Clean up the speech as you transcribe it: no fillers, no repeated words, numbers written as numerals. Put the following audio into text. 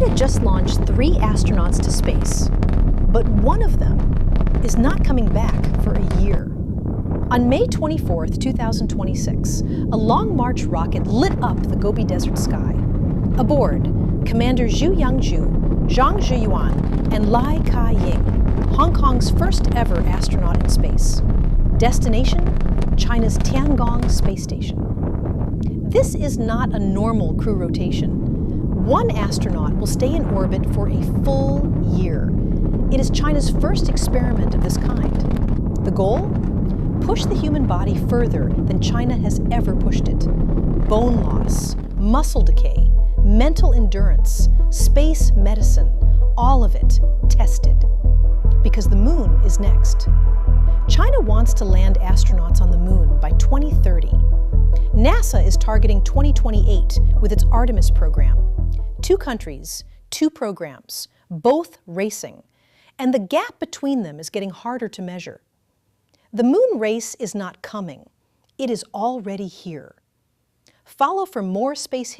China just launched 3 astronauts to space, but one of them is not coming back for a year. On May 24, 2026, a Long March rocket lit up the Gobi Desert sky. Aboard, Commander Zhu Yangzhu, Zhang Zhiyuan, and Lai Ka-ying, Hong Kong's first ever astronaut in space. Destination, China's Tiangong space station. This is not a normal crew rotation. One astronaut will stay in orbit for a full year. It is China's first experiment of this kind. The goal? Push the human body further than China has ever pushed it. Bone loss, muscle decay, mental endurance, space medicine, all of it tested. Because the moon is next. China wants to land astronauts on the moon by 2030. NASA is targeting 2028 with its Artemis program. 2 countries, 2 programs, both racing. And the gap between them is getting harder to measure. The moon race is not coming. It is already here. Follow for more space history.